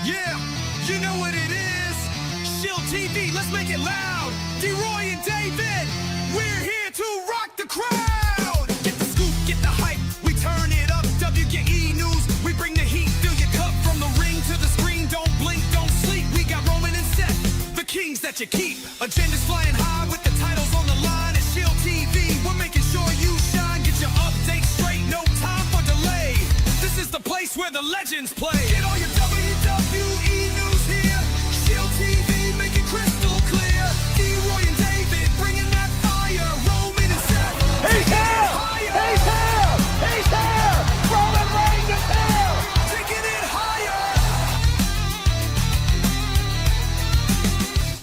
Yeah, you know what it is. Shield TV, let's make it loud. D-Roy and David, we're here to rock the crowd. Get the scoop, get the hype, we turn it up. WGE News, we bring the heat. Fill your cup from the ring to the screen. Don't blink, don't sleep. We got Roman and Seth, the kings that you keep. Agenda's flying high with the titles on the line. At Shield TV, we're making sure you shine. Get your updates straight, no time for delay. This is the place where the legends play. Get all your WWE news here. Shield TV, make it crystal clear. D-Roy and David, bringing that fire. Roman and Seth, He's here! He's here! He's here! Roman Reigns is here! taking it higher.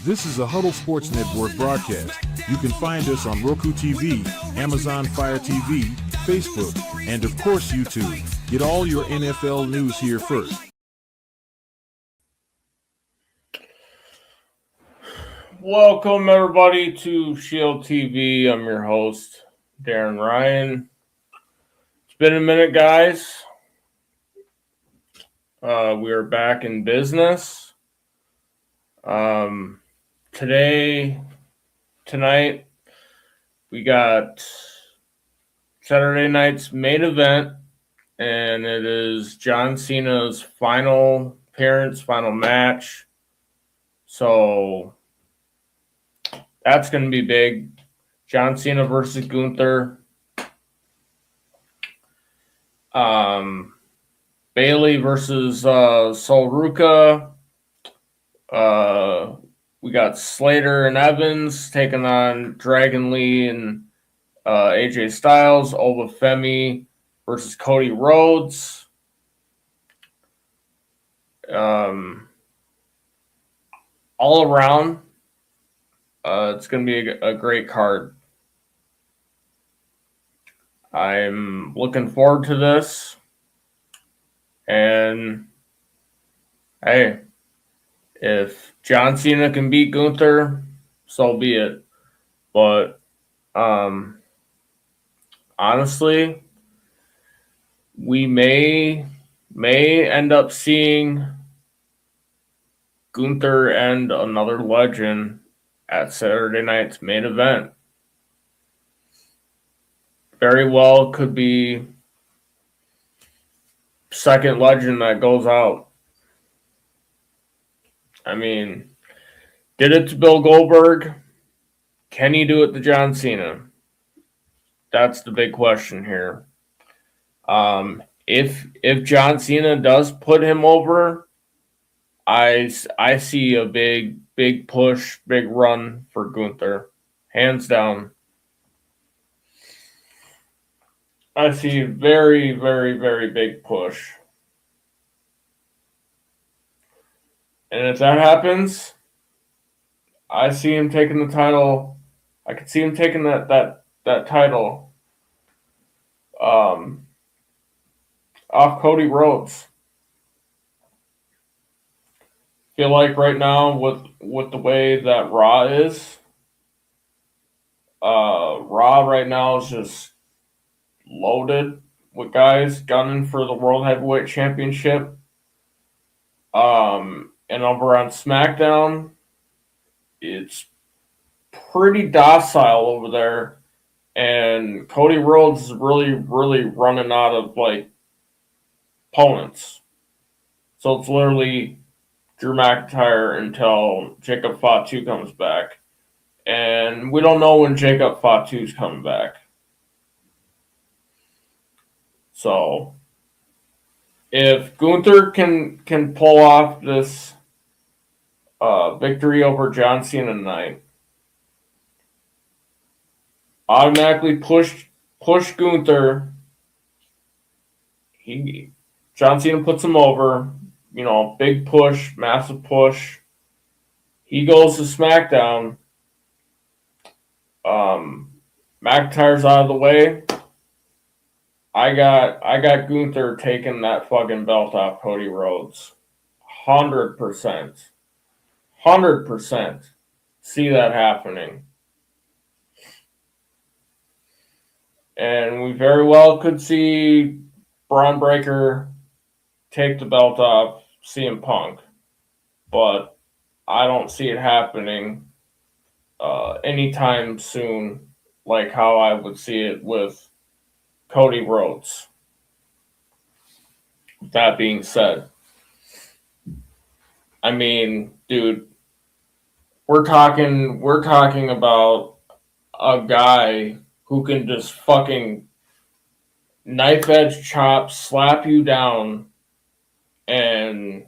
This is a Huddle Sports Network broadcast. You can find us on Roku TV, Amazon Fire TV, Facebook, and of course YouTube. Get all your NFL news here first. Welcome, everybody, to Shield TV. I'm your host, Darren Ryan. It's been a minute, guys. We are back in business. Tonight, we got Saturday night's main event, and it is John Cena's final appearance, final match. So that's going to be big. John Cena versus Gunther. Bailey versus Sol Ruca. We got Slater and Evans taking on Dragon Lee and AJ Styles. Obafemi versus Cody Rhodes. All around, it's going to be a great card. I'm looking forward to this. And, hey, if John Cena can beat Gunther, so be it. But, honestly, we may end up seeing Gunther and another legend at Saturday night's main event. Very well could be second legend that goes out. I mean, did it to Bill Goldberg. Can he do it to John Cena? That's the big question here. If John Cena does put him over, I see a big push, big run for Gunther. Hands down. I see a very, very, very big push. And if that happens, I see him taking the title. I could see him taking that title off Cody Rhodes. Feel like right now with the way that Raw is, Raw right now is just loaded with guys gunning for the World Heavyweight Championship. And over on SmackDown, it's pretty docile over there. And Cody Rhodes is really, really running out of, opponents. So it's literally Drew McIntyre until Jacob Fatu comes back. And we don't know when Jacob Fatu's coming back. So if Gunther can pull off this victory over John Cena tonight, automatically push Gunther. John Cena puts him over. Big push, massive push. He goes to SmackDown. McIntyre's out of the way. I got Gunther taking that fucking belt off Cody Rhodes. 100%. 100%. See that happening. And we very well could see Braun Breaker take the belt off CM Punk. but I don't see it happening anytime soon, like how I would see it with Cody Rhodes. That being said, I mean, dude, we're talking about a guy who can just fucking knife edge chop, slap you down, and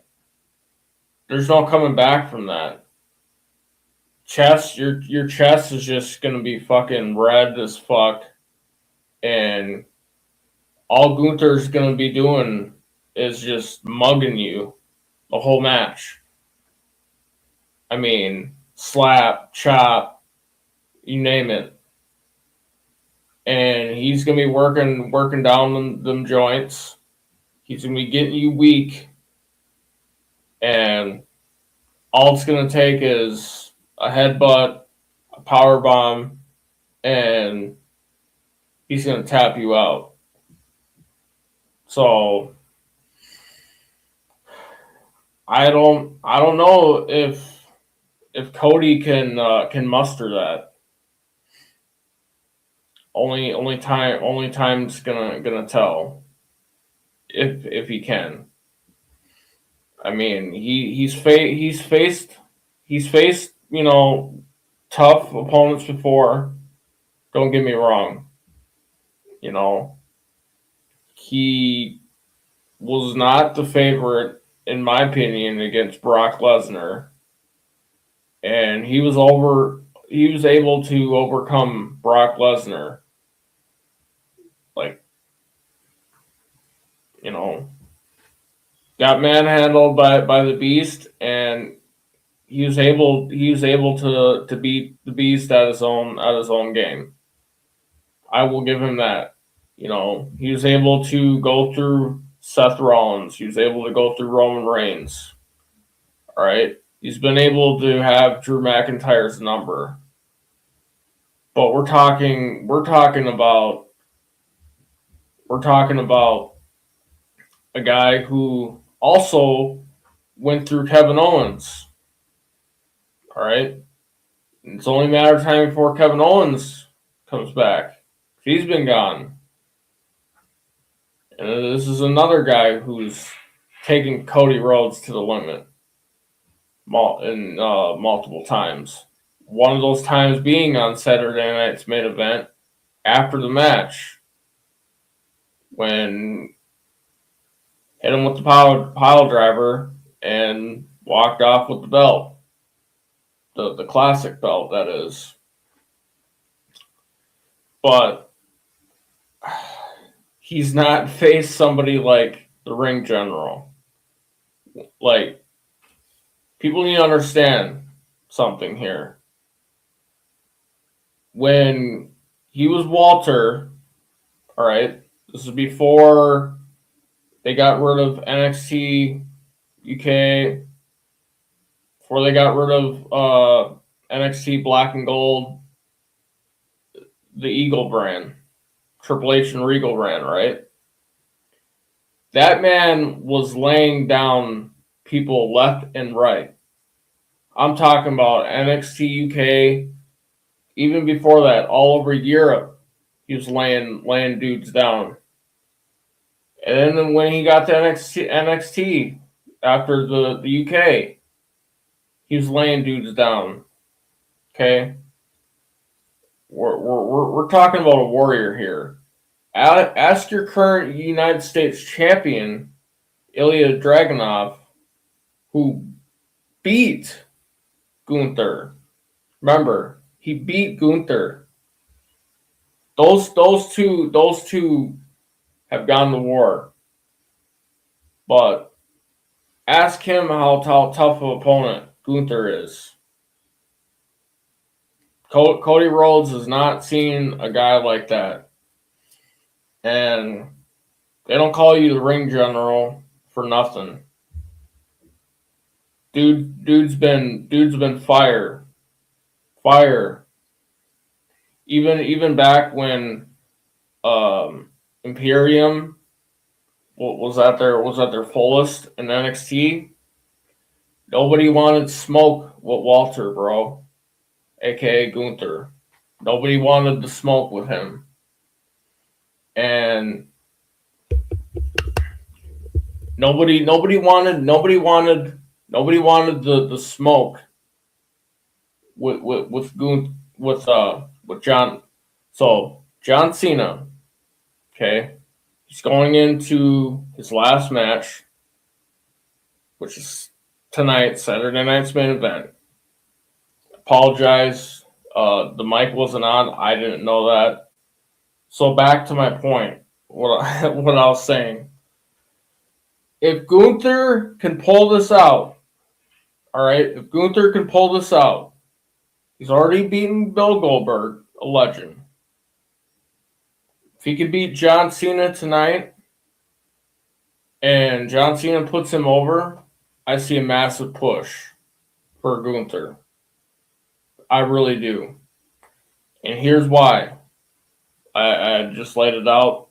there's no coming back from that. Your chest is just gonna be fucking red as fuck, and all Gunther's gonna be doing is just mugging you the whole match. I mean, slap, chop, you name it. And he's gonna be working down them joints. He's gonna be getting you weak, and all it's gonna take is a headbutt, a power bomb, and he's gonna tap you out. So I don't know if Cody can muster that. Only time's gonna tell if he can. I mean, he's faced tough opponents before. Don't get me wrong. He was not the favorite, in my opinion, against Brock Lesnar, and he was able to overcome Brock Lesnar. Like, got manhandled by the Beast, and he was able to beat the Beast at his own game. I will give him that. He was able to go through Seth Rollins. He was able to go through Roman Reigns. All right. He's been able to have Drew McIntyre's number. But we're talking about a guy who also went through Kevin Owens. All right. It's only a matter of time before Kevin Owens comes back. He's been gone. And this is another guy who's taking Cody Rhodes to the limit multiple times. One of those times being on Saturday night's main event after the match, when hit him with the pile driver and walked off with the belt. The classic belt, that is. But he's not faced somebody like the Ring General. Like, people need to understand something here. When he was Walter, all right, this is before they got rid of NXT UK, before they got rid of NXT Black and Gold, the Eagle brand, Triple H and Regal brand, right? That man was laying down people left and right. I'm talking about NXT UK. Even before that, all over Europe, he was laying dudes down. And then when he got to NXT after the UK, he was laying dudes down. Okay, we're talking about a warrior here. Ask your current United States champion, Ilya Dragunov, who beat Gunther. Remember, he beat Gunther. Those two have gone to war. But ask him how tough of an opponent Gunther is. Cody Rhodes has not seen a guy like that. And they don't call you the Ring General for nothing. Dude's been fire. Even back when Imperium was at their fullest in NXT, Nobody wanted smoke with Walter, bro, aka Gunther. Nobody wanted to smoke with him, and nobody wanted the smoke with John. So John Cena, okay, he's going into his last match, which is tonight, Saturday night's main event. Apologize, the mic wasn't on. I didn't know that. So back to my point, what I was saying. If Gunther can pull this out, all right, if Gunther can pull this out, he's already beaten Bill Goldberg, a legend. If he could beat John Cena tonight and John Cena puts him over, I see a massive push for Gunther. I really do. And here's why. I just laid it out.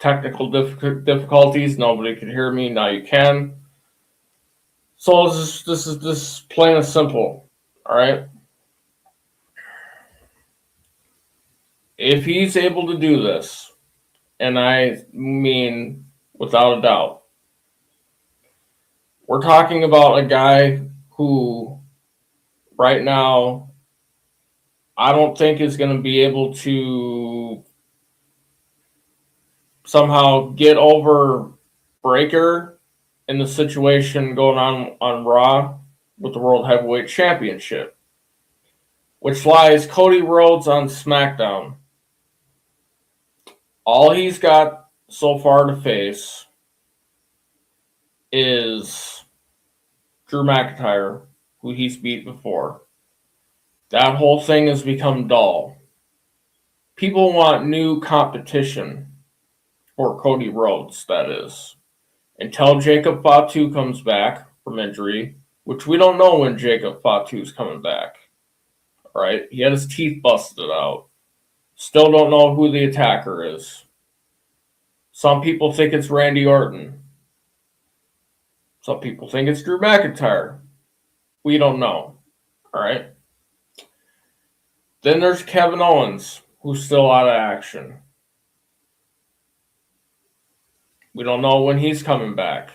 Technical difficulties. Nobody could hear me. Now you can. So this is plain and simple. All right. If he's able to do this, and I mean without a doubt, we're talking about a guy who right now I don't think is going to be able to somehow get over Breaker in the situation going on Raw with the World Heavyweight Championship, which lies Cody Rhodes on SmackDown. All he's got so far to face is Drew McIntyre, who he's beat before. That whole thing has become dull. People want new competition for Cody Rhodes, that is. Until Jacob Fatu comes back from injury, which we don't know when Jacob Fatu's coming back. All right? He had his teeth busted out. Still don't know who the attacker is. Some people think it's Randy Orton. Some people think it's Drew McIntyre. We don't know. All right? Then there's Kevin Owens, who's still out of action. We don't know when he's coming back.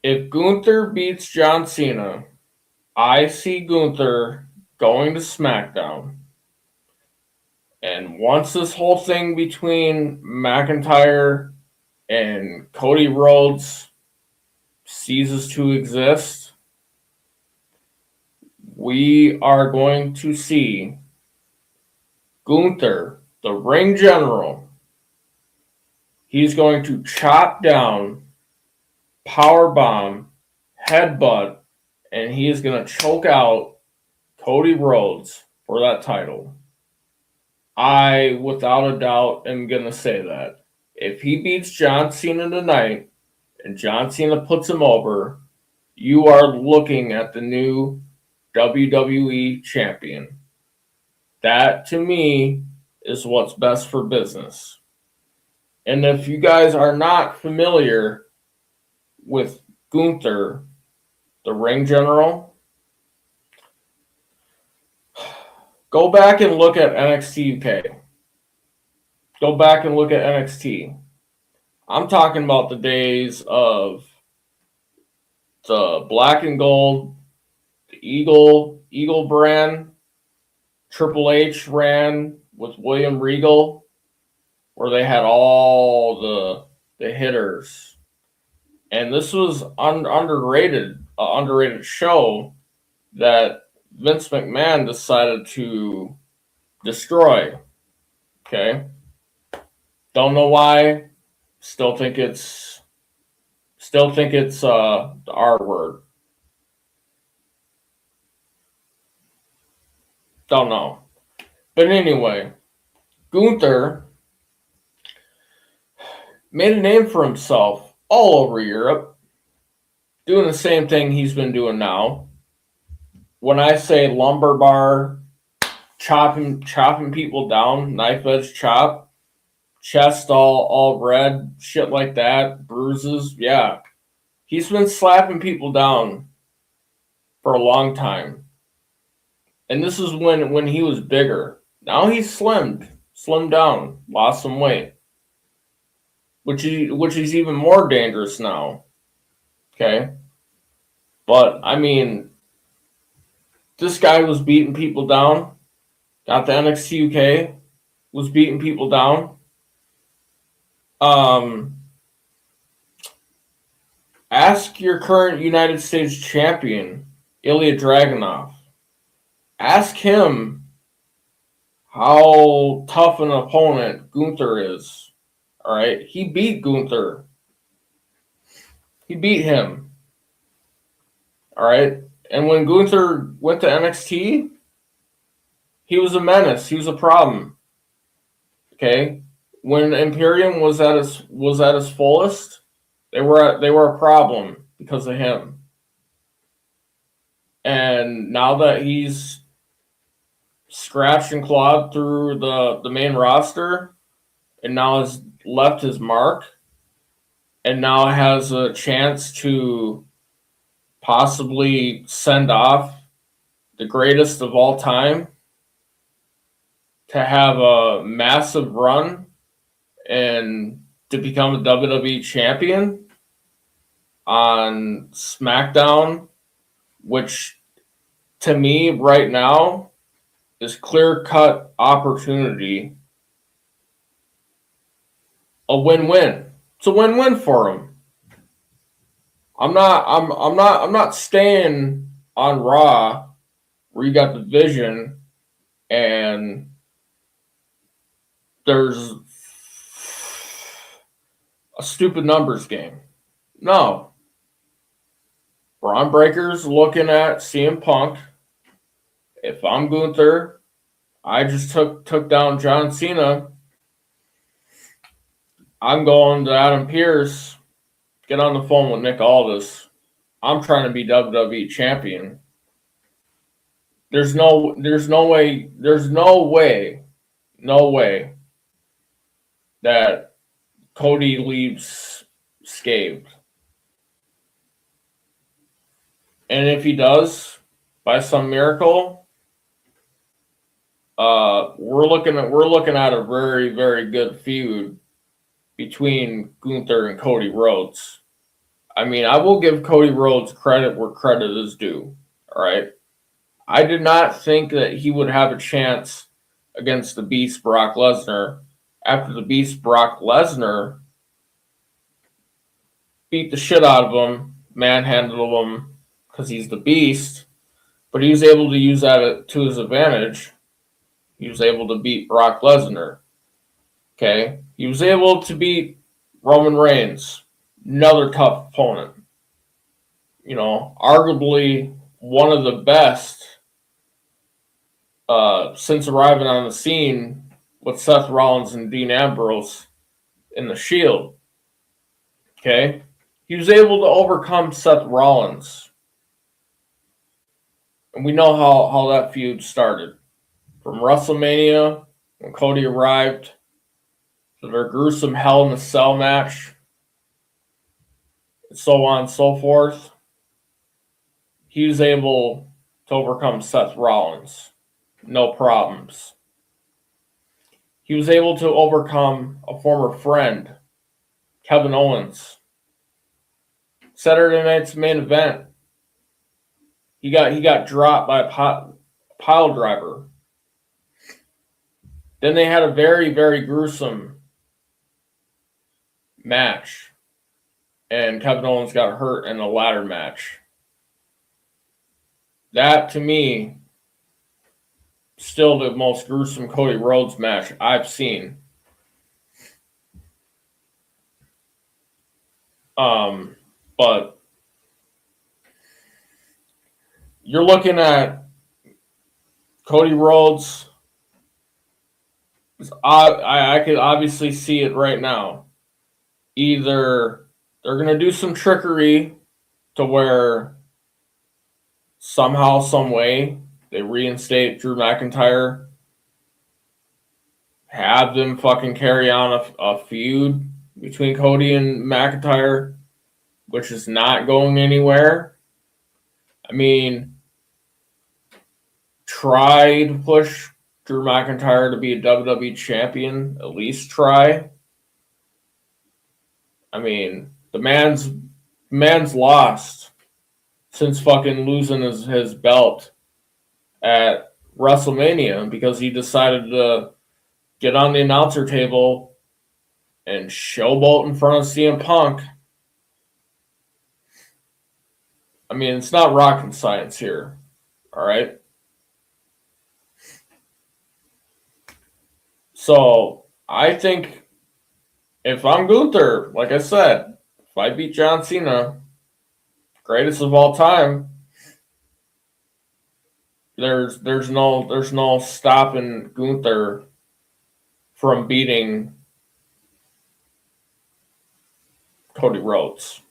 If Gunther beats John Cena, I see Gunther going to SmackDown. And once this whole thing between McIntyre and Cody Rhodes ceases to exist, we are going to see Gunther, the ring general. He's going to chop down, powerbomb, headbutt, and he is going to choke out Cody Rhodes for that title. I, without a doubt, am going to say that. If he beats John Cena tonight and John Cena puts him over, you are looking at the new WWE champion. That, to me, is what's best for business. And if you guys are not familiar with Gunther, the ring general, go back and look at NXT UK. Go back and look at NXT. I'm talking about the days of the black and gold, the Eagle brand. Triple H ran with William Regal, where they had all the hitters. And this was underrated show that Vince McMahon decided to destroy. Okay? Don't know why. Still think it's the R word. Don't know. But anyway, Gunther made a name for himself all over Europe, doing the same thing he's been doing now. When I say lumber bar, chopping people down, knife edge chop, chest all red, shit like that, bruises, yeah, He's been slapping people down for a long time. And this is when he was bigger. Now he's slimmed down, lost some weight. Which is even more dangerous now. Okay? But, I mean, this guy was beating people down. Got the NXT UK, was beating people down. Ask your current United States champion, Ilya Dragunov. Ask him how tough an opponent Gunther is. All right? He beat Gunther. He beat him. All right? And when Gunther went to NXT, he was a menace. He was a problem. Okay? When Imperium was at its fullest, they were a problem because of him. And now that he's scratched and clawed through the main roster and now has left his mark and now has a chance to possibly send off the greatest of all time to have a massive run and to become a WWE champion on SmackDown, which to me right now is clear-cut opportunity. A win-win. It's a win-win for him. I'm not staying on Raw where you got the Vision and there's a stupid numbers game. No. Braun Breaker's looking at CM Punk. If I'm Gunther, I just took down John Cena. I'm going to Adam Pearce. Get on the phone with Nick Aldis. I'm trying to be WWE champion. There's no way that Cody leaves scathed. And if he does, by some miracle, we're looking at a very, very good feud between Gunther and Cody Rhodes. I mean, I will give Cody Rhodes credit where credit is due. All right. I did not think that he would have a chance against the Beast Brock Lesnar after the Beast Brock Lesnar beat the shit out of him, manhandled him because he's the Beast, but he was able to use that to his advantage. He was able to beat Brock Lesnar. Okay? He was able to beat Roman Reigns, another tough opponent. You know, arguably one of the best since arriving on the scene with Seth Rollins and Dean Ambrose in the Shield. Okay? He was able to overcome Seth Rollins. And we know how that feud started. From WrestleMania, when Cody arrived, to their gruesome Hell in a Cell match, and so on and so forth, he was able to overcome Seth Rollins. No problems. He was able to overcome a former friend, Kevin Owens. Saturday night's main event, he got dropped by a pile driver. Then they had a very, very gruesome match, and Kevin Owens got hurt in a ladder match. That, to me, still the most gruesome Cody Rhodes match I've seen. But you're looking at Cody Rhodes. I could obviously see it right now. Either they're going to do some trickery to where somehow, some way, they reinstate Drew McIntyre, have them fucking carry on a feud between Cody and McIntyre, which is not going anywhere. I mean, try to push Drew McIntyre to be a WWE champion. At least try. I mean, the man's lost since fucking losing his belt at WrestleMania because he decided to get on the announcer table and showboat in front of CM Punk. I mean, it's not rocket science here, all right? So, I think if I'm Gunther, like I said, if I beat John Cena, greatest of all time, there's no stopping Gunther from beating Cody Rhodes.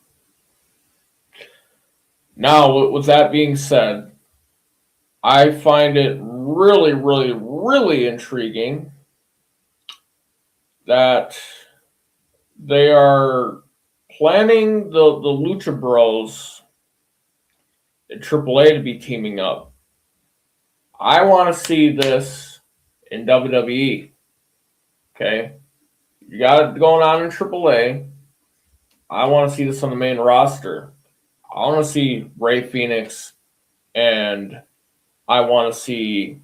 Now, with that being said, I find it really, really, really intriguing that they are planning the Lucha Bros and AAA to be teaming up. I want to see this in WWE. Okay? You got it going on in AAA. I want to see this on the main roster. I want to see Rey Fenix and I want to see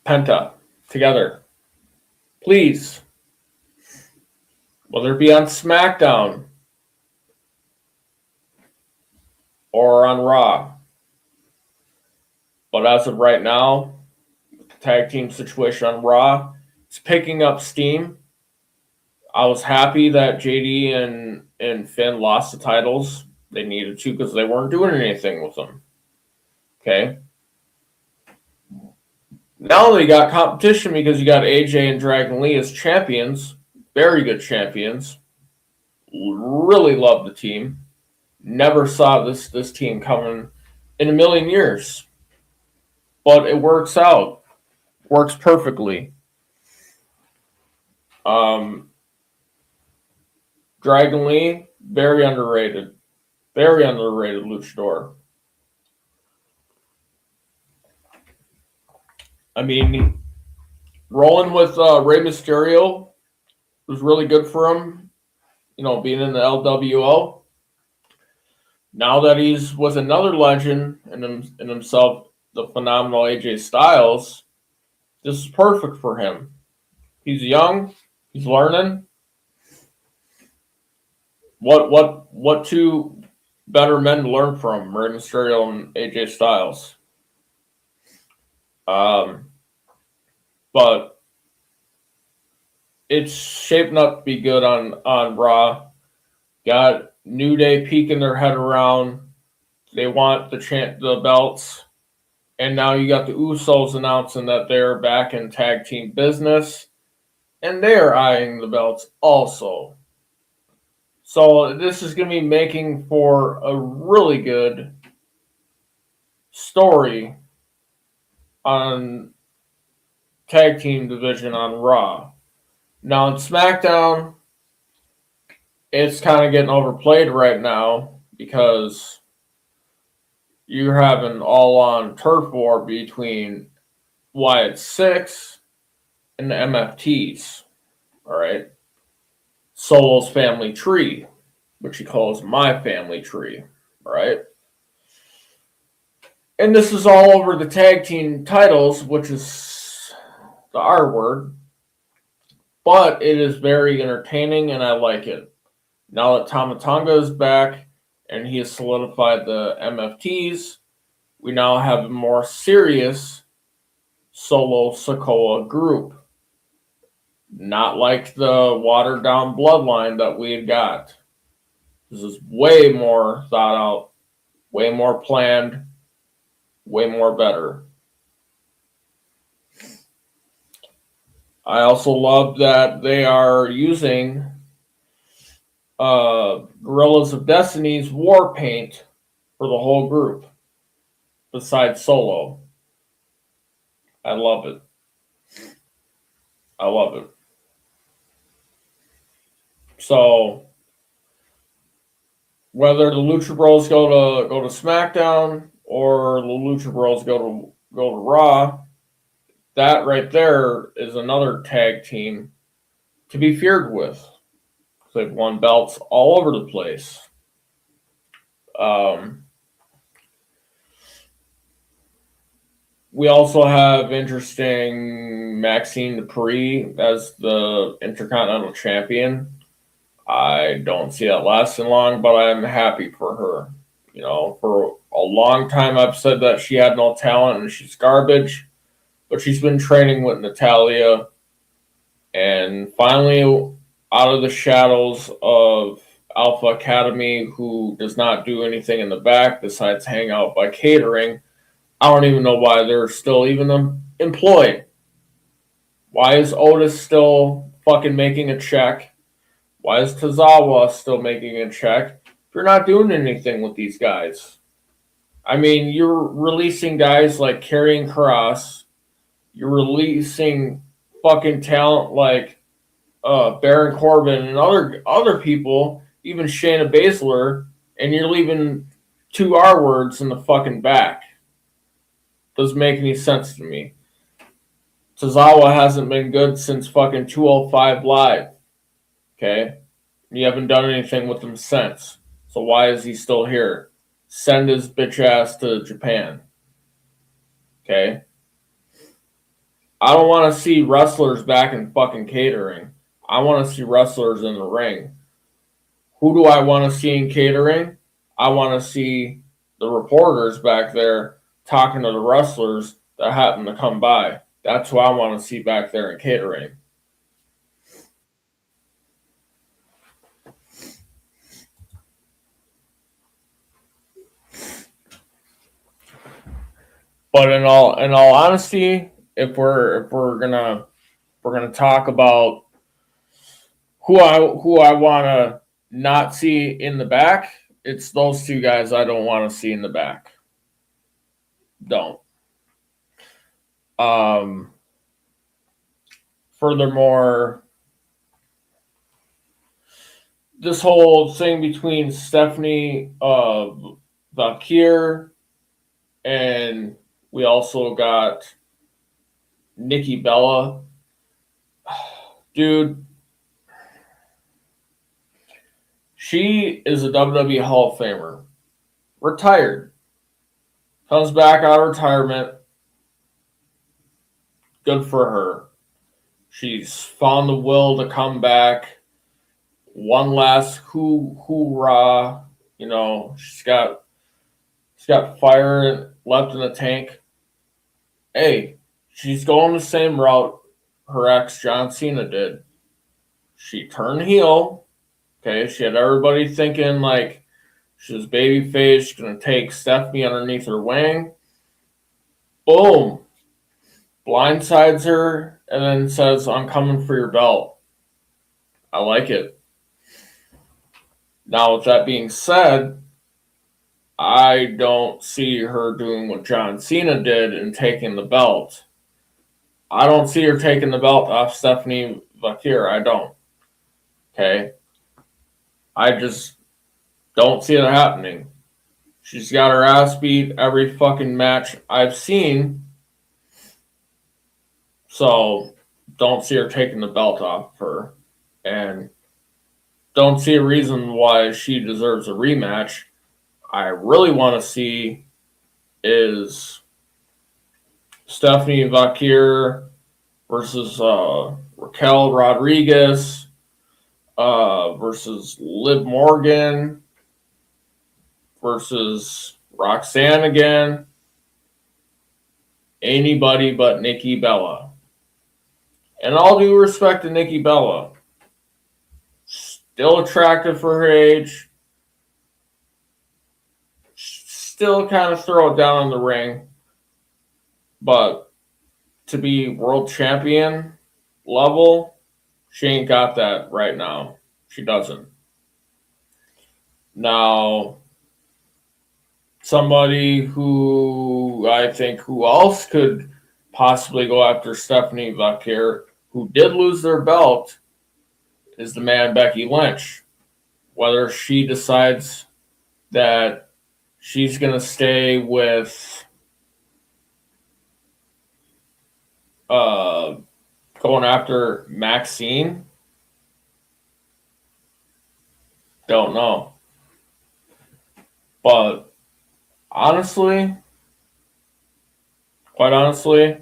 Penta together. Please. Whether it be on SmackDown or on Raw. But as of right now, the tag team situation on Raw is picking up steam. I was happy that JD and Finn lost the titles. They needed to because they weren't doing anything with them. Okay? Now they got competition because you got AJ and Dragon Lee as champions. Very good champions. Really love the team. Never saw this team coming in a million years. But it works out. Works perfectly. Dragon Lee, very underrated. Very underrated luchador. I mean, rolling with Rey Mysterio was really good for him. You know, being in the LWO. Now that he's with another legend in himself, the phenomenal AJ Styles, this is perfect for him. He's young. He's learning. What two better men to learn from? Rey Mysterio and AJ Styles. But it's shaping up to be good on Raw. Got New Day peeking their head around. They want the belts. And now you got the Usos announcing that they're back in tag team business. And they're eyeing the belts also. So this is going to be making for a really good story on tag team division on Raw. Now in SmackDown, it's kind of getting overplayed right now because you're having all-on turf war between Wyatt Six and the MFTs. All right. Solo's family tree, which he calls my family tree. All right. And this is all over the tag team titles, which is the R word. But it is very entertaining, and I like it. Now that Tama Tonga is back, and he has solidified the MFTs, we now have a more serious Solo Sikoa group. Not like the watered-down bloodline that we had got. This is way more thought out, way more planned, way more better. I also love that they are using Guerrillas of Destiny's war paint for the whole group, besides Solo. I love it. I love it. So whether the Lucha Bros go to SmackDown or the Lucha Bros go to Raw, that right there is another tag team to be feared with. They've won belts all over the place. We also have interesting Maxine Dupree as the Intercontinental Champion. I don't see that lasting long, but I'm happy for her. You know, for a long time I've said that she had no talent and she's garbage, but she's been training with Natalya, and finally, out of the shadows of Alpha Academy, who does not do anything in the back besides hang out by catering, I don't even know why they're still even employed. Why is Otis still fucking making a check? Why is Tozawa still making a check if you're not doing anything with these guys? I mean, you're releasing guys like Karrion Kross. You're releasing fucking talent like Baron Corbin and other people, even Shayna Baszler, and you're leaving two R words in the fucking back. Doesn't make any sense to me. Tozawa hasn't been good since fucking 205 Live. Okay? You haven't done anything with him since. So why is he still here? Send his bitch ass to Japan. Okay? I don't want to see wrestlers back in fucking catering. I want to see wrestlers in the ring. Who do I want to see in catering? I want to see the reporters back there talking to the wrestlers that happen to come by. That's who I want to see back there in catering. But in all honesty, if we're gonna talk about who I want to not see in the back, it's those two guys I don't want to see in the back. Don't. Furthermore, this whole thing between Stephanie Valkyrie and we also got Nikki Bella. Dude, she is a WWE Hall of Famer. Retired. Comes back out of retirement. Good for her. She's found the will to come back. One last hoorah. You know, she's got fire left in the tank. Hey, she's going the same route her ex John Cena did. She turned heel. Okay, she had everybody thinking like she was babyface. She's gonna take Stephanie underneath her wing. Boom. Blindsides her and then says, "I'm coming for your belt." I like it. Now, with that being said, I don't see her doing what John Cena did and taking the belt. I don't see her taking the belt off Stephanie Valkyrie. I don't. Okay? I just don't see it happening. She's got her ass beat every fucking match I've seen. So, don't see her taking the belt off her. And don't see a reason why she deserves a rematch. I really want to see is Stephanie Valkyrie versus Raquel Rodriguez versus Liv Morgan versus Roxanne again. Anybody but Nikki Bella. And all due respect to Nikki Bella, still attractive for her age. Still kind of throw it down in the ring. But to be world champion level, she ain't got that right now. She doesn't. Now, somebody who I think who else could possibly go after Stephanie Valkyrie, who did lose their belt, is the man Becky Lynch. Whether she decides that she's going to stay with going after Maxine, don't know. But honestly, quite honestly,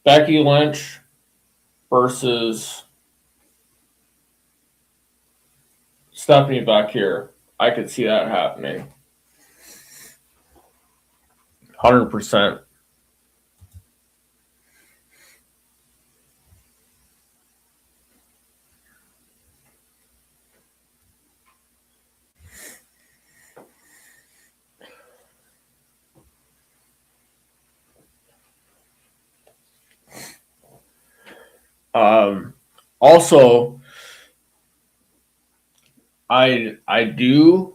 Becky Lynch versus Stephanie back here, I could see that happening. 100%. Also, I do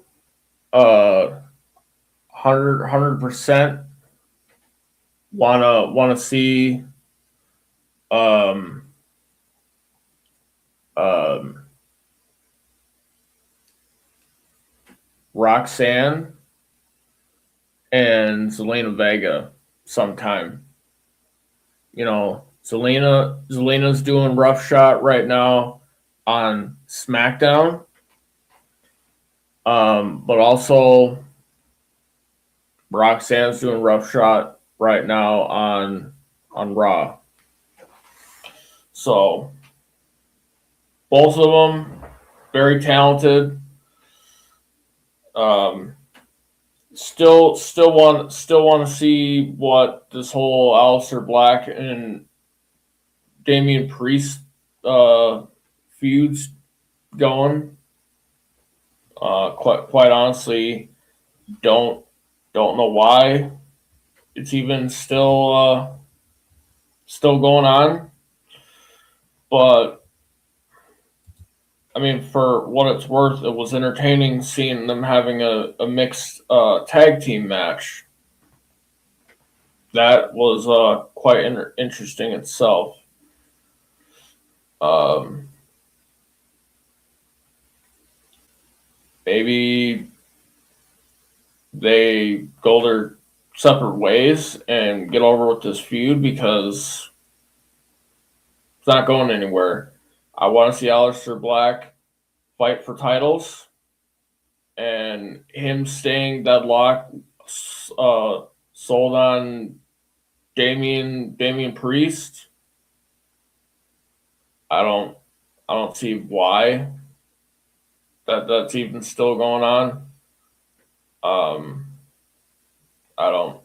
100% wanna see um um Roxanne and Zelina Vega sometime. You know, Zelina's doing rough shot right now on SmackDown. But also Roxanne's doing rough shot right now on Raw. So both of them very talented. Still want to see what this whole Aleister Black and Damian Priest feuds going. Quite honestly, don't know why it's even still going on. But I mean, for what it's worth, it was entertaining seeing them having a mixed tag team match. That was quite interesting itself. Maybe they go their separate ways and get over with this feud because it's not going anywhere. I want to see Aleister Black fight for titles, and him staying deadlocked, sold on Damian Priest. I don't see why that's even still going on. I don't.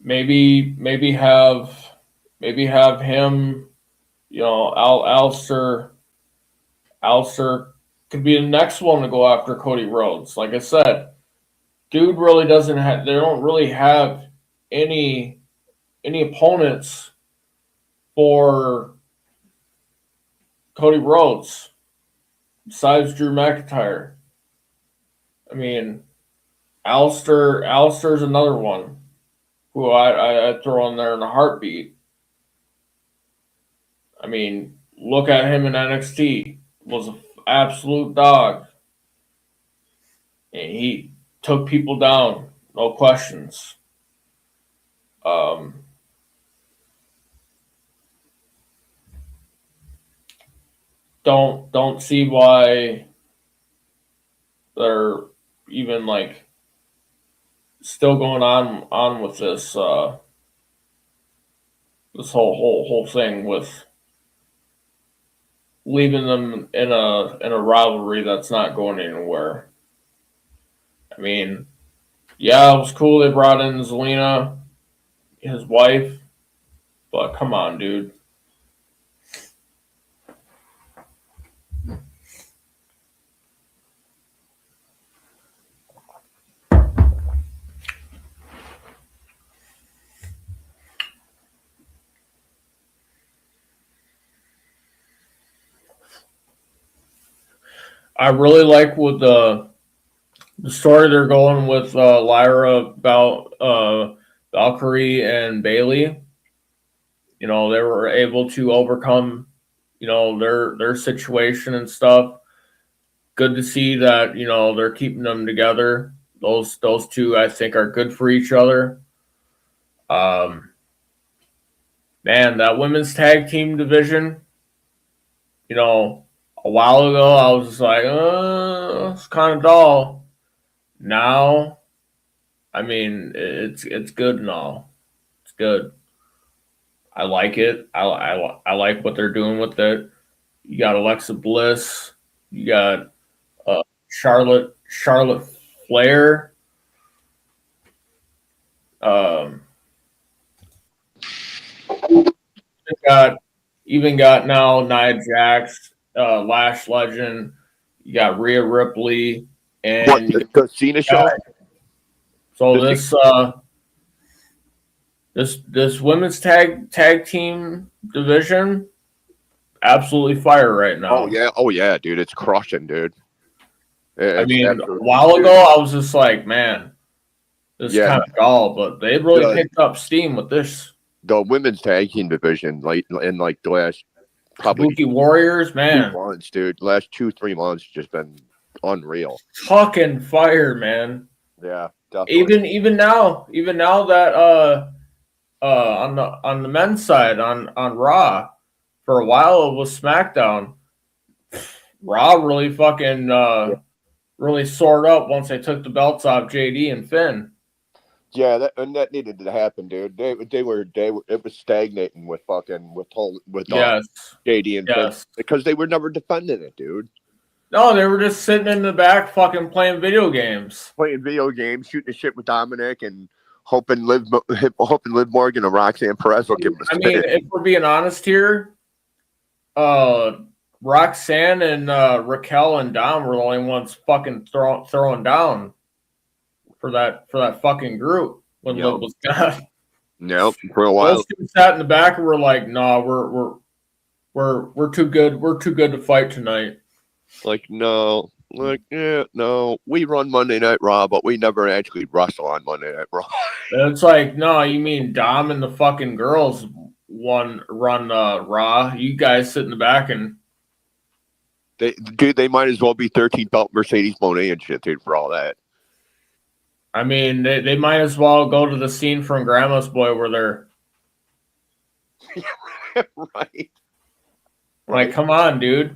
Maybe have him. You know, Alistair could be the next one to go after Cody Rhodes. Like I said, dude really doesn't have. They don't really have any opponents for Cody Rhodes besides Drew McIntyre. I mean, Alistair's another one who I throw in there in a heartbeat. I mean, look at him in NXT. Was an absolute dog. And he took people down, no questions. Don't see why they're even like still going on with this this whole thing with leaving them in a rivalry that's not going anywhere. I mean, yeah, it was cool they brought in Zelina, his wife, but come on, dude. I really like what the story they're going with Lyra about Valkyrie and Bailey. You know, they were able to overcome, you know, their situation and stuff. Good to see that, you know, they're keeping them together. Those two I think are good for each other. Man, that women's tag team division, you know, a while ago I was just like, it's kind of dull. Now, I mean, it's good and all. It's good. I like it. I like what they're doing with it. You got Alexa Bliss. You got Charlotte Flair. Um, even got now Nia Jax, Lash Legend. You got Rhea Ripley, What, and the Cena show? so this women's tag team division absolutely fire right now. Oh yeah, dude, it's crushing, dude. I mean, a absolutely, while dude. ago I was just like, man, this is kind of dull, but they really picked up steam with this. The women's tag team division, like in like the last probably Kabuki Warriors, man, 2 months, dude. Last 2-3 months just been unreal. fucking fire, man. Yeah, definitely. Even now that on the men's side on Raw, for a while it was SmackDown. Raw really fucking really soared up once they took the belts off JD and Finn. Yeah, that needed to happen, dude. They were it was stagnating with Yes. JD and Finn Yes. because they were never defending it, dude. No, they were just sitting in the back fucking playing video games. Playing video games, shooting the shit with Dominic, and hoping Liv Morgan and Roxanne Perez will give them a I mean, if we're being honest here, Roxanne and Raquel and Dom were the only ones fucking throwing down for that fucking group when Liv was gone. Nope, for a while. Those two sat in the back and were like, "No, we're too good. We're too good to fight tonight." Like, no, we run Monday Night Raw, but we never actually wrestle on Monday Night Raw. And it's like, no, you mean Dom and the fucking girls run Raw? You guys sit in the back and they might as well be 13 belt Mercedes Moné and shit, dude, for all that. I mean, they might as well go to the scene from Grandma's Boy where they're right. Like, come on, dude.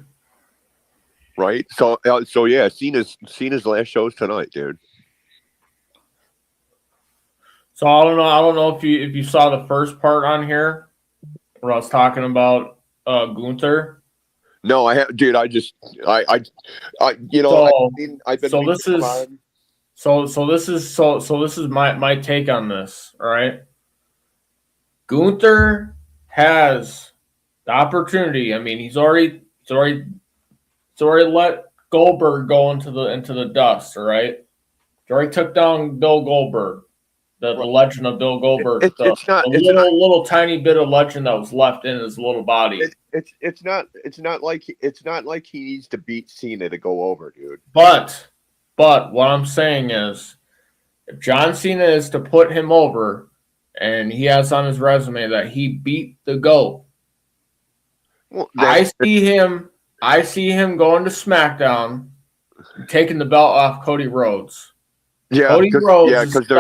Right. So yeah, Cena's last show's tonight, dude. So I don't know if you saw the first part on here where I was talking about Gunther. No, I have, dude. I you know, I've been. So this is my take on this. All right, Gunther has the opportunity. I mean, he's already let Goldberg go into the dust. All right, he already took down Bill Goldberg, the legend of Bill Goldberg. It's not little tiny bit of legend that was left in his little body. It's not like he needs to beat Cena to go over, dude. But what I'm saying is, if John Cena is to put him over, and he has on his resume that he beat the GOAT, well, I see him going to SmackDown, taking the belt off Cody Rhodes. Yeah, Cody Rhodes. Yeah, because they're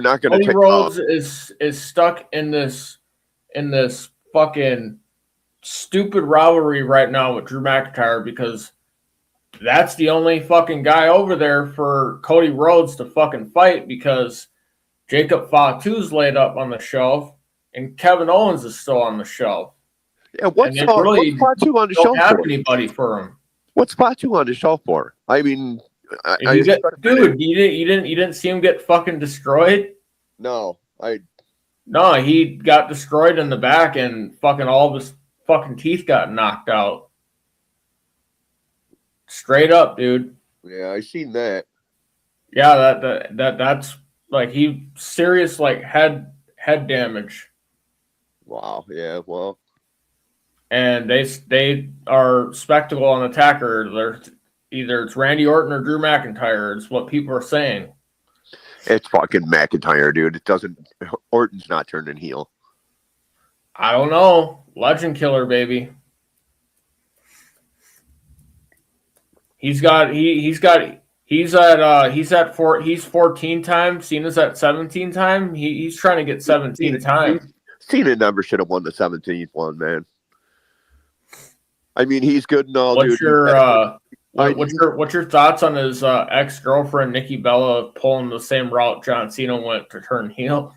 not gonna. Cody Rhodes is stuck in this fucking stupid rivalry right now with Drew McIntyre because that's the only fucking guy over there for Cody Rhodes to fucking fight because Jacob Fatu's laid up on the shelf and Kevin Owens is still on the shelf. Yeah, what's Fatu on the shelf have for? Anybody for him? What's Fatu on the shelf for? I mean, you didn't see him get fucking destroyed? No, he got destroyed in the back and fucking all of his fucking teeth got knocked out. Straight up, dude. Yeah, I seen that. Yeah, that's like he serious like head damage. Wow. Yeah. Well. And they are Spectacle and Attacker. either it's Randy Orton or Drew McIntyre. It's what people are saying. It's fucking McIntyre, dude. Orton's not turning heel. I don't know. Legend killer, baby. He's at 14 times. Cena's at 17 times. He's trying to get 17 times. Cena never should have won the 17th one, man. I mean, he's good and all, What's dude. What's your thoughts on his ex-girlfriend Nikki Bella pulling the same route John Cena went to turn heel?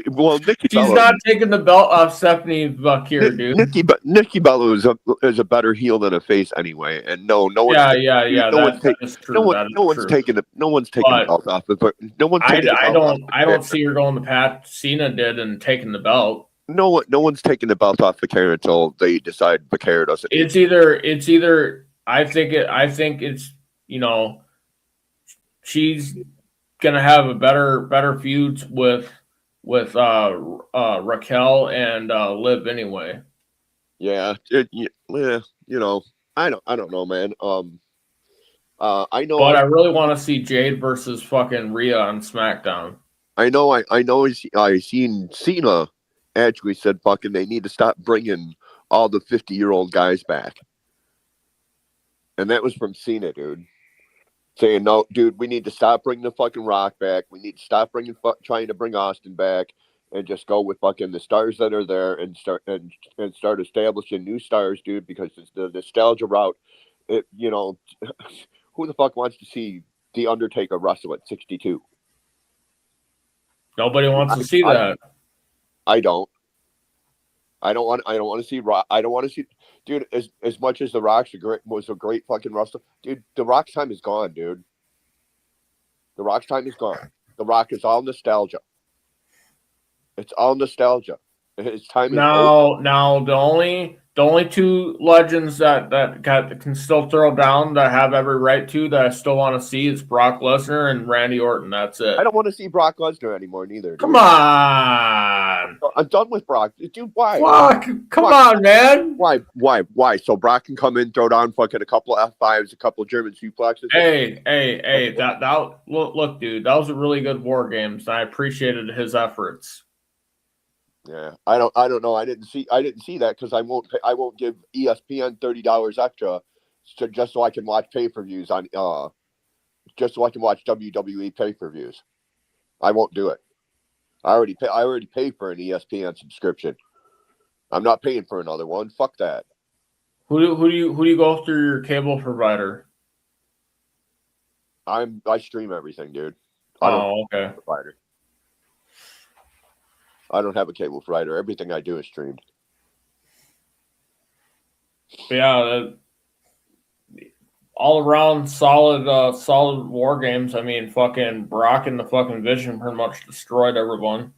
Well, She's not taking the belt off Stephanie Buck here, dude. Nikki Bella is a better heel than a face anyway, and no one's taking the belt off it, but no one's taking the belt off. I don't see her going the path Cena did and taking the belt. No one's taking the belt off Vaquero until they decide Vaquero doesn't. It's either I think it's she's gonna have a better feud with Raquel and Liv anyway. Yeah, I don't know, man. I know, but I really want to see Jade versus fucking Rhea on SmackDown. I know. I seen Cena actually said fucking they need to stop bringing all the 50-year-old guys back, and that was from Cena, dude. Saying, no, dude, we need to stop bringing the fucking Rock back. We need to stop trying to bring Austin back, and just go with fucking the stars that are there and start establishing new stars, dude. Because it's the nostalgia route. Who the fuck wants to see The Undertaker wrestle at 62? Nobody wants to see that. I don't want to see Rock. I don't want to see. Dude, as much as The Rock was a great fucking wrestler, dude, The Rock's time is gone, dude. The Rock's time is gone. The Rock is all nostalgia. It's all nostalgia. His time is over. Now the only two legends that can still throw down that have every right to that I still want to see is Brock Lesnar and Randy Orton. That's it. I don't want to see Brock Lesnar anymore, neither. Dude. Come on. I'm done with Brock. Dude, why? Fuck. Come on, man. Why? So Brock can come in, throw down fucking a couple of F5s, a couple of German suplexes. Hey. Look, dude, that was a really good War Games. And I appreciated his efforts. Yeah, I don't know. I didn't see that because I won't give ESPN $30 extra just so I can watch pay-per-views on just so I can watch WWE pay-per-views. I won't do it. I already pay for an ESPN subscription. I'm not paying for another one. Fuck that. Who do you go through your cable provider? I stream everything, dude. Okay. Provider. I don't have a cable provider. Everything I do is streamed. Yeah, all around solid War Games. I mean, fucking Brock and the fucking Vision pretty much destroyed everyone.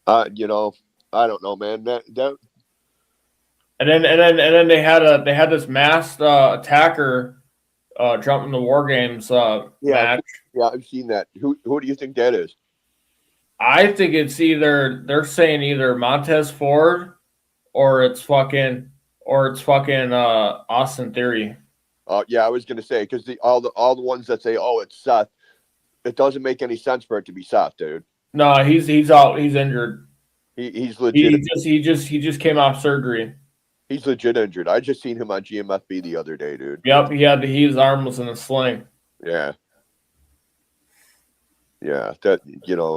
I don't know, man. That. And then they had this masked attacker jump in the War Games match. Yeah, I've seen that. Who do you think that is? I think it's they're saying either Montez Ford or it's fucking Austin Theory. Yeah, I was gonna say because all the ones that say, oh, it's Seth, it doesn't make any sense for it to be Seth, dude. No, he's out. He's injured. He's legit. He just came off surgery. He's legit injured. I just seen him on GMFB the other day, dude. Yep, his arm was in a sling. Yeah. Yeah,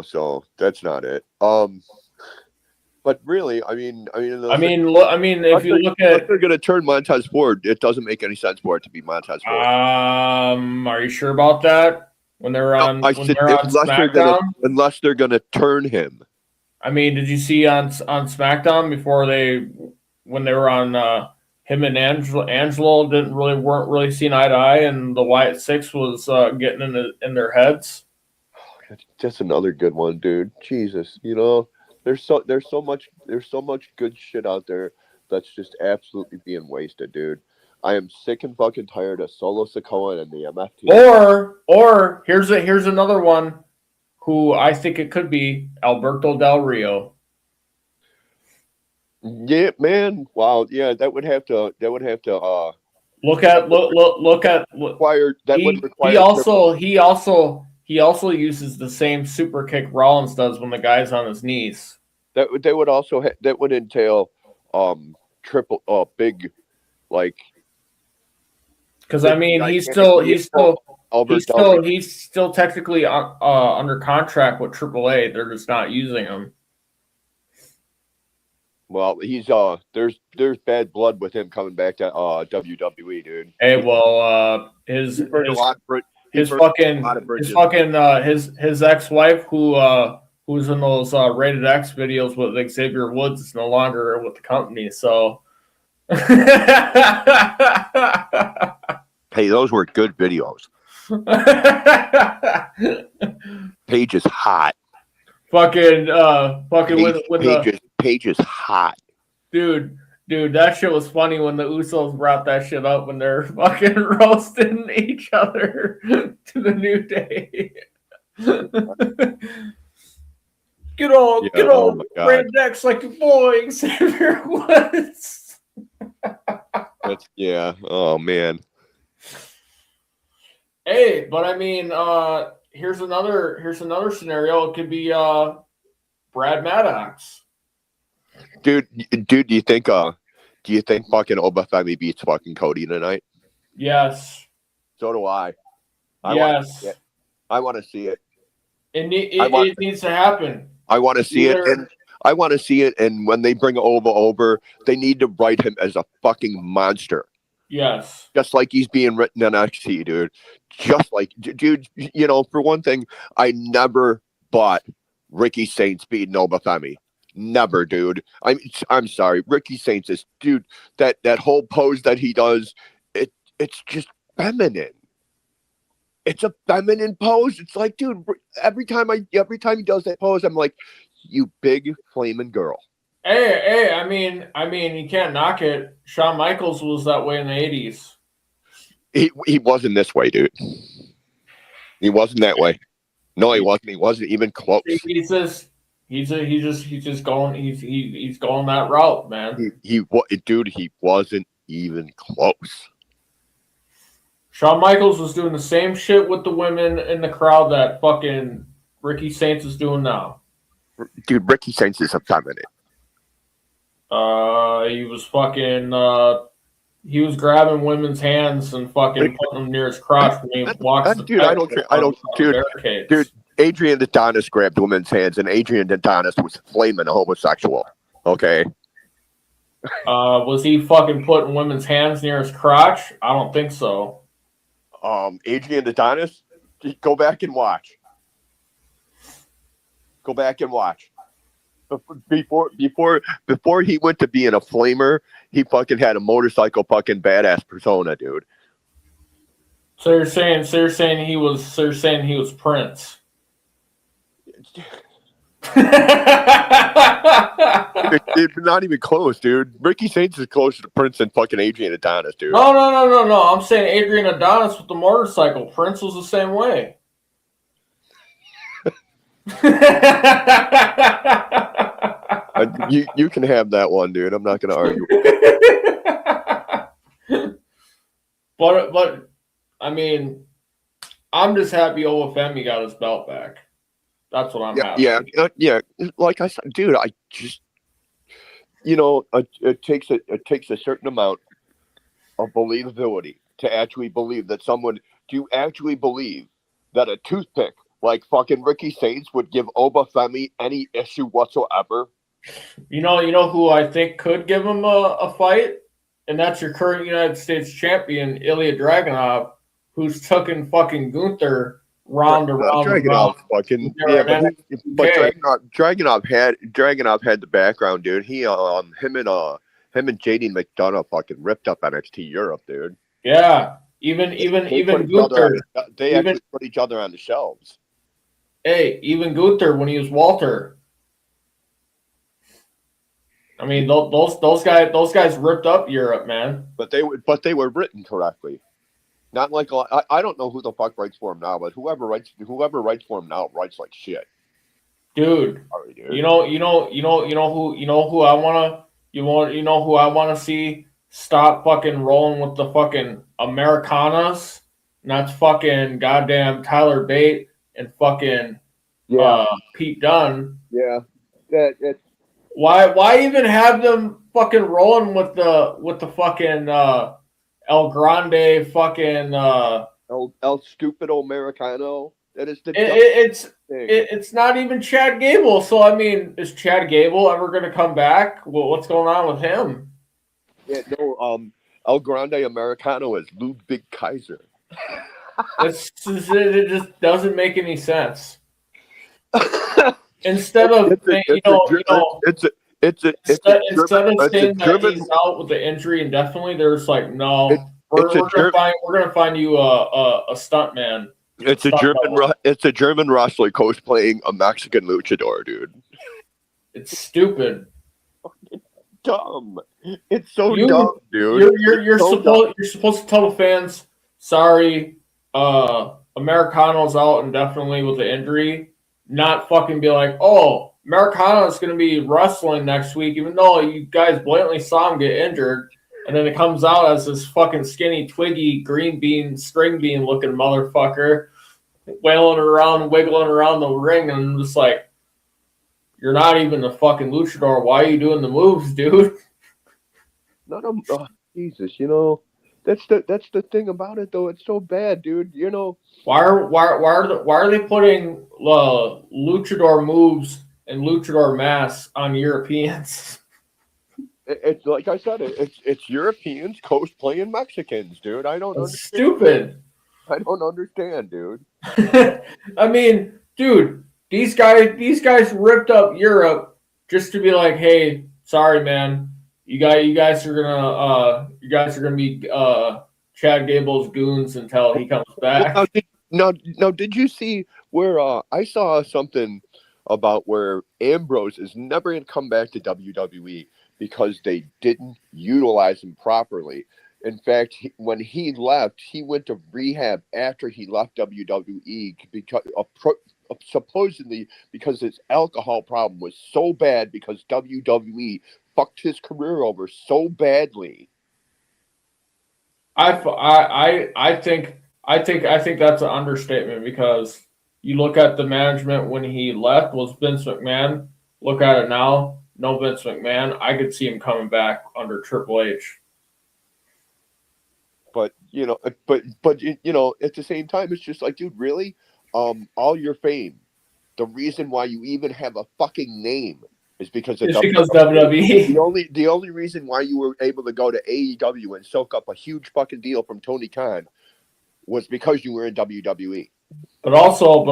so that's not it. But really, if you look at, they're gonna turn Montez Ford, it doesn't make any sense for it to be Montez Ford. Are you sure about that? When they're on SmackDown, unless they're gonna turn him. I mean, did you see on SmackDown when they were on him and Angelo weren't really seeing eye to eye, and the Wyatt Six was getting in their heads. That's another good one, dude. Jesus, there's so much good shit out there that's just absolutely being wasted, dude. I am sick and fucking tired of Solo Sikoa and the MFT. Or here's another one who I think it could be Alberto Del Rio. Yeah, man. Wow. Yeah, that would have to Look at. Required that would require He also uses the same super kick Rollins does when the guy's on his knees. that would entail big, like, Because I mean he's still technically under contract with AAA. They're just not using him. Well, he's there's bad blood with him coming back to WWE, dude. Hey, well, his ex-wife who's in those Rated X videos with Xavier Woods is no longer with the company. So, hey, those were good videos. Paige is hot. Paige is hot. Dude, that shit was funny when the Usos brought that shit up when they're fucking roasting each other to the New Day. Get on, red decks like your boy, Xavier Woods. Oh man. Hey, but I mean, here's another scenario. It could be Brad Maddox. Dude, do you think fucking Obafemi beats fucking Cody tonight? Yes. So do I. Yes. I want to see it. It needs to happen. I want to see it, and I want to see it. And when they bring Oba over, they need to write him as a fucking monster. Yes. Just like he's being written on NXT, dude. Just like, dude, you know, for one thing, I never bought Ricky Saints beating Obafemi. Never, dude. I'm sorry. Ricky Saints is, dude, that whole pose that he does, it's just feminine. It's a feminine pose. It's like, dude, every time he does that pose, I'm like, you big flaming girl. Hey, I mean, you can't knock it. Shawn Michaels was that way in the 80s. He wasn't this way, dude. He wasn't that way. No, he wasn't. He wasn't even close. He's going that route, man. He wasn't even close. Shawn Michaels was doing the same shit with the women in the crowd that fucking Ricky Saints is doing now. Dude, Ricky Saints is effeminate. He was fucking he was grabbing women's hands and fucking putting them near his crotch when he walks. Dude, dude, Adrian Adonis grabbed women's hands, and Adrian Adonis was flaming homosexual. Okay. Was he fucking putting women's hands near his crotch? I don't think so. Adrian Adonis, go back and watch. Go back and watch. Before he went to being a flamer, he fucking had a motorcycle fucking badass persona, dude. So you're saying he was Prince. Dude, not even close, dude. Ricky Saints is closer to Prince than fucking Adrian Adonis, dude. No. I'm saying Adrian Adonis with the motorcycle. Prince was the same way. You can have that one, dude. I'm not going to argue. But I mean, I'm just happy Olafemi got his belt back. That's what I'm happy. Yeah. Like I said, dude, I just, you know, it takes a certain amount of believability to actually believe that someone. Do you actually believe that a toothpick like fucking Ricky Saints would give Obafemi any issue whatsoever? You know who I think could give him a fight? And that's your current United States champion, Ilya Dragunov, who's taking fucking Gunther round to round. Dragunov fucking Dragunov had the background, dude. He him and JD McDonough fucking ripped up NXT Europe, dude. Yeah. Even Gunther. They actually put each other on the shelves. Hey, even Gunther when he was Walter. I mean, those guys ripped up Europe, man. But they were written correctly. Not like I don't know who the fuck writes for him now, but whoever writes for him now writes like shit. Dude, you know who I wanna see stop fucking rolling with the fucking Americanas. And that's fucking goddamn Tyler Bate and fucking Pete Dunne. Yeah. Why even have them fucking rolling with the fucking El Grande fucking El Stupido Americano. That is the it's not even Chad Gable. So I mean, is Chad Gable ever gonna come back? Well, what's going on with him? Yeah, no, El Grande Americano is Lou Big Kaiser. It just doesn't make any sense. Instead of saying that he's out with the injury indefinitely, there's like, no, we're gonna find you a stunt man. It's a German wrestling coach playing a Mexican luchador, dude. It's stupid. Dumb. It's so dumb, dude. You're supposed to tell the fans, sorry, Americano's out indefinitely with the injury. Not fucking be like, oh, Americano's going to be wrestling next week, even though you guys blatantly saw him get injured. And then it comes out as this fucking skinny, twiggy, green bean, string bean looking motherfucker wailing around, wiggling around the ring. And I'm just like, you're not even the fucking luchador. Why are you doing the moves, dude? Jesus, that's the thing about it, though. It's so bad, dude. Why are they putting luchador moves and luchador masks on Europeans? It's like I said, it's Europeans cosplaying Mexicans, dude. I don't understand. Stupid. I don't understand, dude. I mean, dude, these guys ripped up Europe just to be like, hey, sorry, man, you guys are gonna be Chad Gable's goons until he comes back. Now, did you see where I saw something about where Ambrose is never going to come back to WWE because they didn't utilize him properly? In fact, when he left, he went to rehab after he left WWE because supposedly because his alcohol problem was so bad because WWE fucked his career over so badly. I think that's an understatement because you look at the management when he left was Vince McMahon. Look at it now, no Vince McMahon. I could see him coming back under Triple H. But at the same time, it's just like, dude, really? All your fame, the reason why you even have a fucking name is because of WWE. The only reason why you were able to go to AEW and soak up a huge fucking deal from Tony Khan was because you were in WWE. But also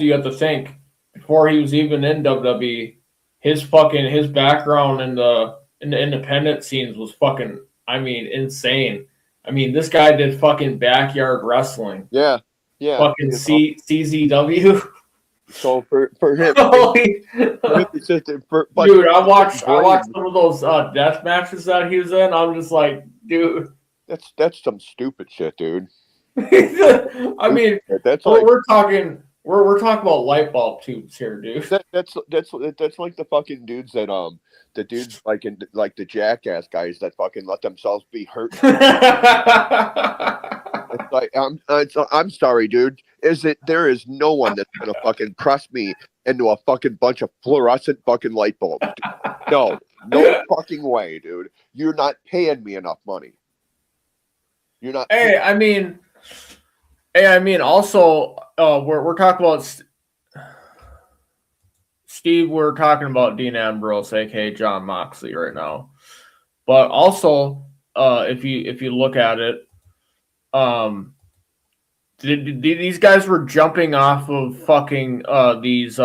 you have to think before he was even in WWE, his background in the independent scenes was fucking, I mean, insane. I mean, this guy did fucking backyard wrestling. Yeah. Fucking CZW. So for him, dude, I watched some of those death matches that he was in. I'm just like, dude, that's some stupid shit, dude. I mean, we're talking about light bulb tubes here, dude. That's like the fucking dudes that the dudes like the jackass guys that fucking let themselves be hurt. It's like I'm sorry, dude. There is no one that's gonna fucking press me into a fucking bunch of fluorescent fucking light bulbs. No fucking way, dude. You're not paying me enough money. You're not. Hey, I mean, also, we're talking about Steve. We're talking about Dean Ambrose, aka John Moxley, right now. But also, if you look at it, these guys were jumping off of fucking these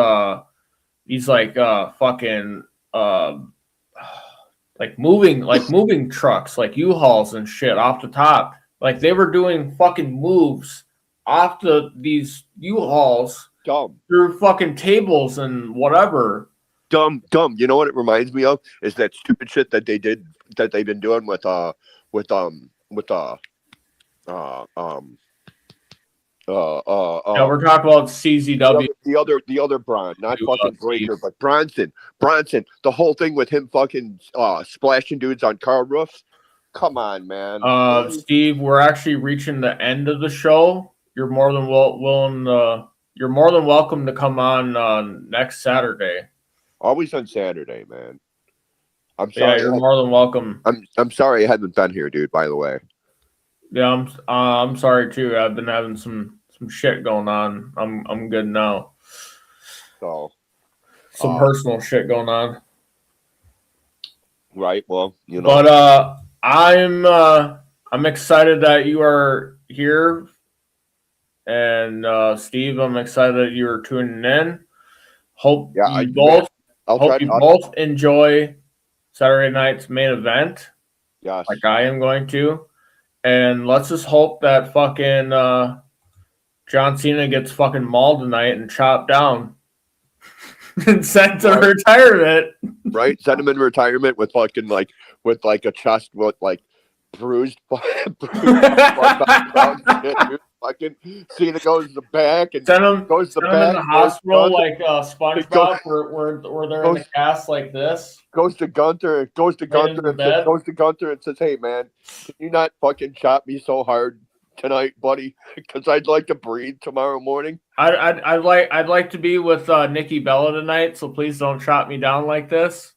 moving trucks, like U-Hauls and shit off the top. Like they were doing fucking moves off these U-Hauls through fucking tables and whatever. Dumb. You know what it reminds me of is that stupid shit that they've been doing with we're talking about CZW. The other Braun, not fucking Breaker, but Bronson. The whole thing with him fucking splashing dudes on car roofs. Come on, man. Steve, we're actually reaching the end of the show. You're more than you're more than welcome to come on next Saturday. Always on Saturday, man. I'm sorry. Yeah, you're more than welcome. I'm sorry I haven't been here, dude. By the way. Yeah, I'm sorry too. I've been having some shit going on. I'm good now. So some personal shit going on. Right. Well, you know. But I'm excited that you are here, and Steve, I'm excited that you're tuning in. Hope you both enjoy Saturday night's main event. Yes. Like I am going to. And let's just hope that fucking John Cena gets fucking mauled tonight and chopped down and sent to retirement. Right? Send him in retirement with fucking with a chest with bruised fucking Cena goes to the back and send him goes to the back in the hospital like SpongeBob where they're in the cast like this. Goes to Gunther and says, "Hey man, can you not fucking chop me so hard tonight, buddy? Because I'd like to breathe tomorrow morning." I'd like to be with Nikki Bella tonight, so please don't chop me down like this.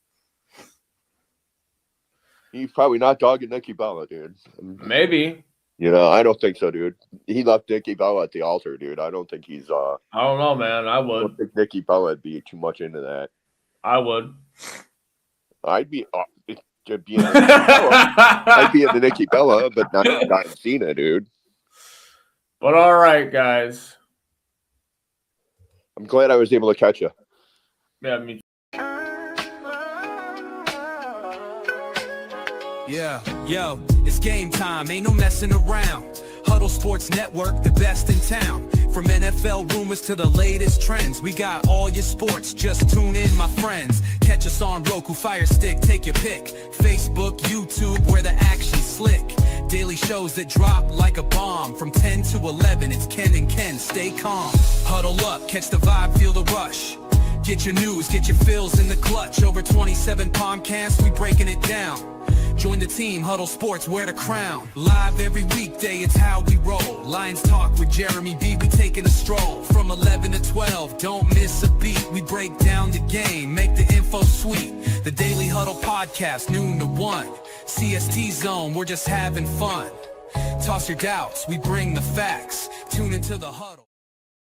He's probably not dogging Nikki Bella, dude. Maybe. You know, I don't think so, dude. He left Nikki Bella at the altar, dude. I don't think he's I don't know, man. I would. I don't think Nikki Bella would be too much into that. I would. I'd be I'd be into Nikki Bella, but not John Cena, dude. But all right, guys. I'm glad I was able to catch you. Yeah, me. Yeah, yo, it's game time, ain't no messing around. Huddle Sports Network, the best in town. From NFL rumors to the latest trends, we got all your sports, just tune in, my friends. Catch us on Roku, Fire Stick, take your pick. Facebook, YouTube, where the action's slick. Daily shows that drop like a bomb. From 10 to 11, it's Ken and Ken, stay calm. Huddle up, catch the vibe, feel the rush. Get your news, get your fills in the clutch. Over 27 podcasts, we breaking it down. Join the team, Huddle Sports, wear the crown. Live every weekday, it's how we roll. Lions Talk with Jeremy B, we taking a stroll. From 11 to 12, don't miss a beat. We break down the game, make the info sweet. The Daily Huddle Podcast, noon to 1. CST Zone, we're just having fun. Toss your doubts, we bring the facts. Tune into the Huddle.